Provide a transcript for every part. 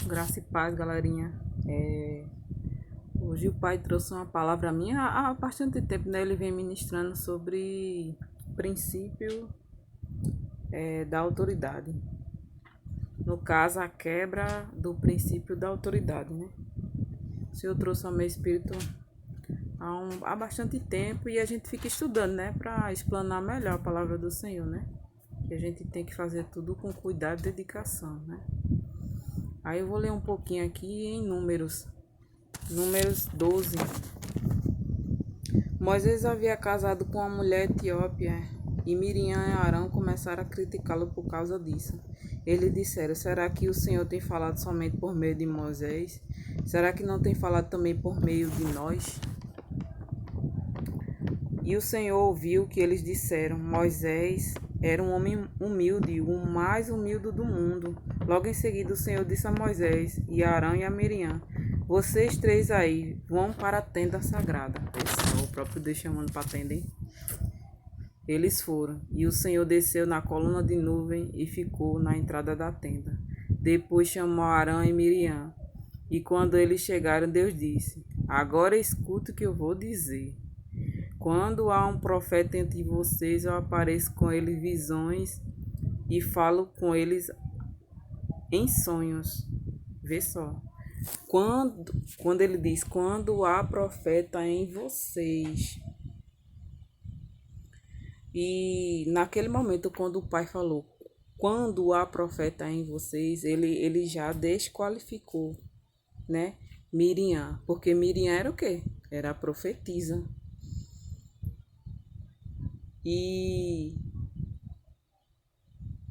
Graça e paz, galerinha. Hoje o pai trouxe uma palavra minha há bastante tempo, né? Ele vem ministrando sobre princípio da autoridade. No caso, a quebra do princípio da autoridade, né? O Senhor trouxe ao meu espírito há bastante tempo e a gente fica estudando, né? Para explanar melhor a palavra do Senhor, né? Que a gente tem que fazer tudo com cuidado e dedicação, né? Aí eu vou ler um pouquinho aqui em Números 12. Moisés havia casado com uma mulher etíope e Miriam e Arão começaram a criticá-lo por causa disso. Eles disseram: será que o Senhor tem falado somente por meio de Moisés? Será que não tem falado também por meio de nós? E o Senhor ouviu o que eles disseram. Moisés era um homem humilde, o mais humilde do mundo. Logo em seguida, o Senhor disse a Moisés, e a Arão e a Miriam: vocês três aí vão para a tenda sagrada. Esse é o próprio Deus chamando para a tenda, hein? Eles foram, e o Senhor desceu na coluna de nuvem e ficou na entrada da tenda. Depois chamou Arão e Miriam. E quando eles chegaram, Deus disse: agora escuta o que eu vou dizer. Quando há um profeta entre vocês, eu apareço com eles visões e falo com eles em sonhos. Vê só. Quando ele diz, quando há profeta em vocês. E naquele momento, quando o pai falou, quando há profeta em vocês, ele já desqualificou, né? Miriam. Porque Miriam era o quê? Era a profetisa. E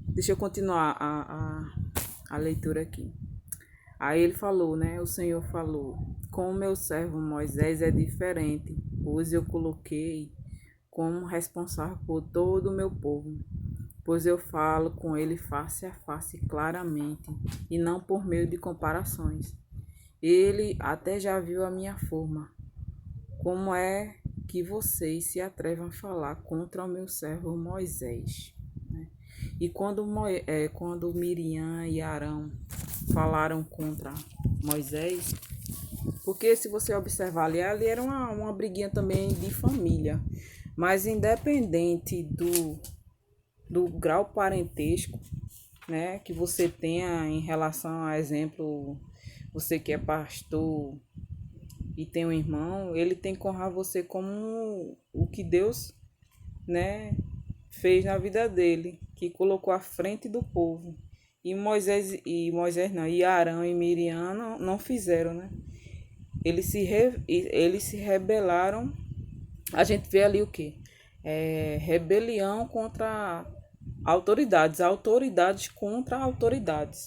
deixa eu continuar a leitura aqui. Aí ele falou, né? O Senhor falou: com o meu servo Moisés é diferente, pois eu coloquei como responsável por todo o meu povo. Pois eu falo com ele face a face claramente, e não por meio de comparações. Ele até já viu a minha forma. Como é que vocês se atrevem a falar contra o meu servo Moisés? E quando Miriam e Arão falaram contra Moisés, porque se você observar ali era uma briguinha também de família, mas independente do grau parentesco, né, que você tenha em relação a exemplo, você que é pastor e tem um irmão, ele tem que honrar você como o que Deus, né, fez na vida dele, que colocou à frente do povo. E Moisés não, e Arão e Miriam não fizeram, né? Eles se rebelaram. A gente vê ali o quê? Rebelião contra autoridades contra autoridades.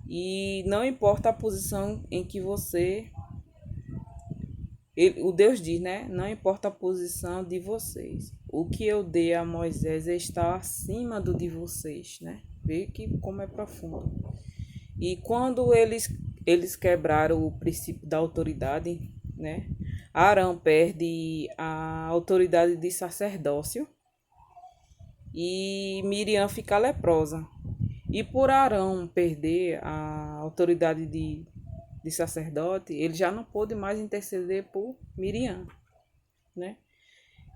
E não importa a posição em que você o Deus diz, né? Não importa a posição de vocês. O que eu dei a Moisés está acima do de vocês, né? Vê que como é profundo. E quando eles quebraram o princípio da autoridade, né? Arão perde a autoridade de sacerdócio e Miriam fica leprosa. E por Arão perder a autoridade de sacerdote, ele já não pôde mais interceder por Miriam, né?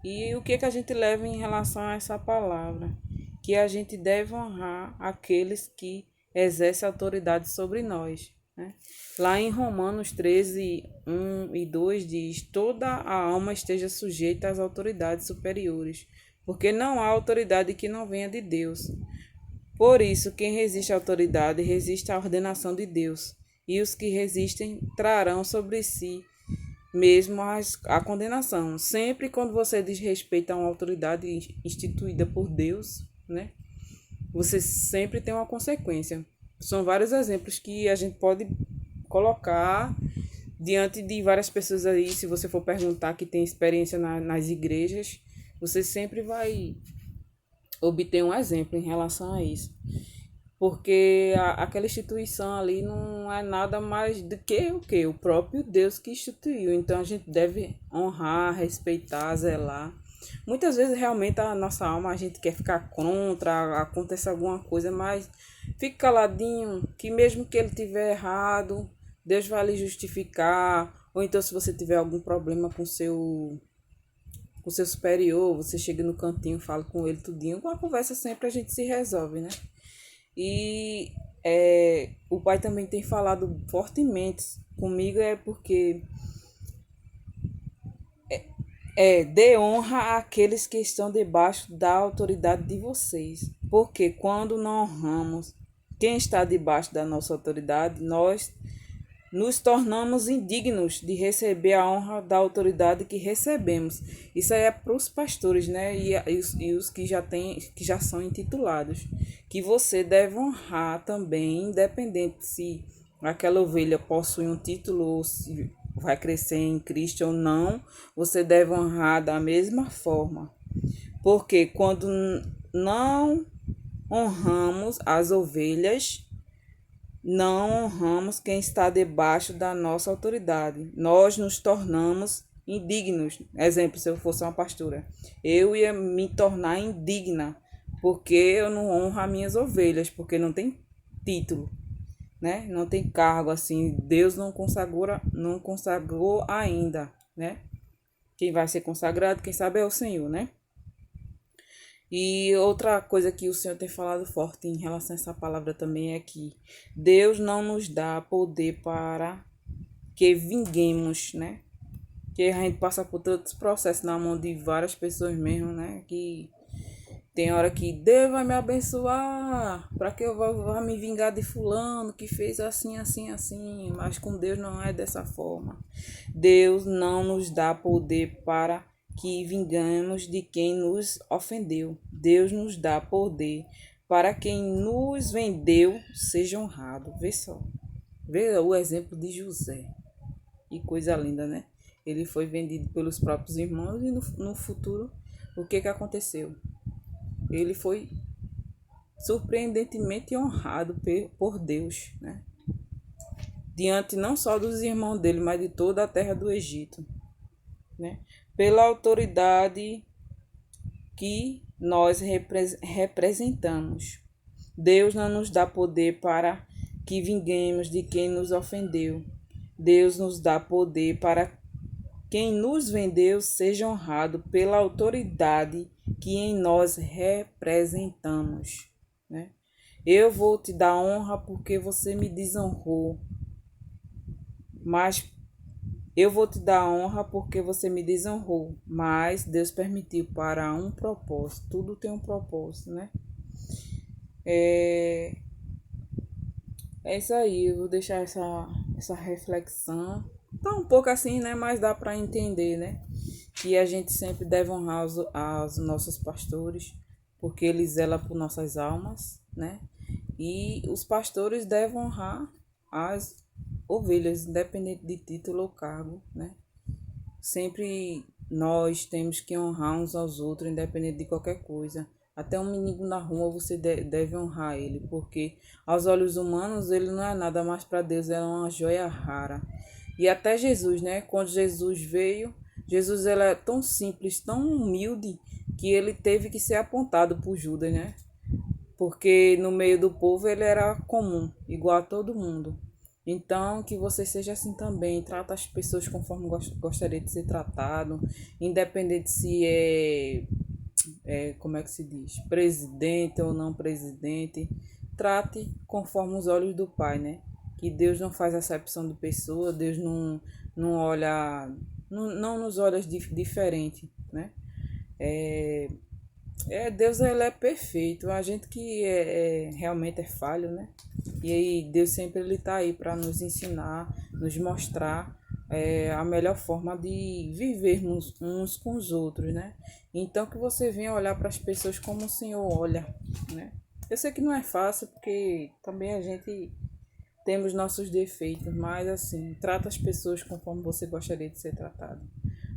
E o que a gente leva em relação a essa palavra? Que a gente deve honrar aqueles que exercem autoridade sobre nós, né? Lá em Romanos 13, 1 e 2 diz: toda a alma esteja sujeita às autoridades superiores, porque não há autoridade que não venha de Deus. Por isso, quem resiste à autoridade resiste à ordenação de Deus, e os que resistem trarão sobre si mesmo a condenação. Sempre quando você desrespeita uma autoridade instituída por Deus, né? Você sempre tem uma consequência. São vários exemplos que a gente pode colocar diante de várias pessoas aí. Se você for perguntar que tem experiência nas igrejas, você sempre vai obter um exemplo em relação a isso. Porque aquela instituição ali não é nada mais do que o quê? O próprio Deus que instituiu. Então a gente deve honrar, respeitar, zelar. Muitas vezes realmente a nossa alma a gente quer ficar contra, acontece alguma coisa, mas fique caladinho, que mesmo que ele tiver errado, Deus vai lhe justificar. Ou então se você tiver algum problema com seu superior, você chega no cantinho, fala com ele tudinho, com a conversa sempre a gente se resolve, né? E o pai também tem falado fortemente comigo, é porque dê honra àqueles que estão debaixo da autoridade de vocês. Porque quando não honramos quem está debaixo da nossa autoridade, nós nos tornamos indignos de receber a honra da autoridade que recebemos. Isso aí é para os pastores, né? E os que já são intitulados. Que você deve honrar também, independente se aquela ovelha possui um título ou se vai crescer em Cristo ou não, você deve honrar da mesma forma. Porque quando não honramos as ovelhas, não honramos quem está debaixo da nossa autoridade. Nós nos tornamos indignos. Exemplo, se eu fosse uma pastora, eu ia me tornar indigna, porque eu não honro as minhas ovelhas, porque não tem título, né? Não tem cargo assim. Deus não consagrou ainda, né? Quem vai ser consagrado, quem sabe é o Senhor, né? E outra coisa que o Senhor tem falado forte em relação a essa palavra também é que Deus não nos dá poder para que vinguemos, né? Que a gente passa por tantos processos na mão de várias pessoas mesmo, né? Que tem hora que Deus vai me abençoar para que eu vá me vingar de fulano que fez assim, assim, assim. Mas com Deus não é dessa forma. Deus não nos dá poder para que vingamos de quem nos ofendeu. Deus nos dá poder para quem nos vendeu seja honrado. Vê só. Vê o exemplo de José. Que coisa linda, né? Ele foi vendido pelos próprios irmãos e no futuro, o que aconteceu? Ele foi surpreendentemente honrado por Deus, né? Diante não só dos irmãos dele, mas de toda a terra do Egito, né? Pela autoridade que nós representamos. Deus não nos dá poder para que vinguemos de quem nos ofendeu. Deus nos dá poder para quem nos vendeu seja honrado pela autoridade que em nós representamos, né? Eu vou te dar honra porque você me desonrou, mas eu vou te dar honra porque você me desonrou, mas Deus permitiu para um propósito. Tudo tem um propósito, né? É, é isso aí, eu vou deixar essa reflexão. Tá um pouco assim, né? Mas dá para entender, né? Que a gente sempre deve honrar os nossos pastores, porque eles zelam por nossas almas, né? E os pastores devem honrar as ovelhas, independente de título ou cargo, né? Sempre nós temos que honrar uns aos outros, independente de qualquer coisa. Até um menino na rua você deve honrar ele, porque aos olhos humanos ele não é nada, mas para Deus é uma joia rara. E até Jesus, né? Quando Jesus veio, Jesus ele é tão simples, tão humilde, que ele teve que ser apontado por Judas, né? Porque no meio do povo ele era comum, igual a todo mundo. Então, que você seja assim também, trata as pessoas conforme gostaria de ser tratado, independente se como é que se diz, presidente ou não presidente, trate conforme os olhos do Pai, né? Que Deus não faz acepção de pessoa, Deus não olha, não nos olha diferente, né? Deus ele é perfeito, a gente que realmente é falho, né? E aí Deus sempre ele tá aí para nos ensinar, nos mostrar a melhor forma de vivermos uns com os outros, né? Então que você venha olhar para as pessoas como o Senhor olha, né? Eu sei que não é fácil, porque também a gente temos nossos defeitos, mas assim, trata as pessoas conforme você gostaria de ser tratado.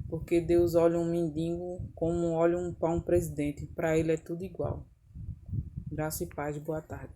Porque Deus olha um mendigo como olha para um presidente. Para ele é tudo igual. Graça e paz, boa tarde.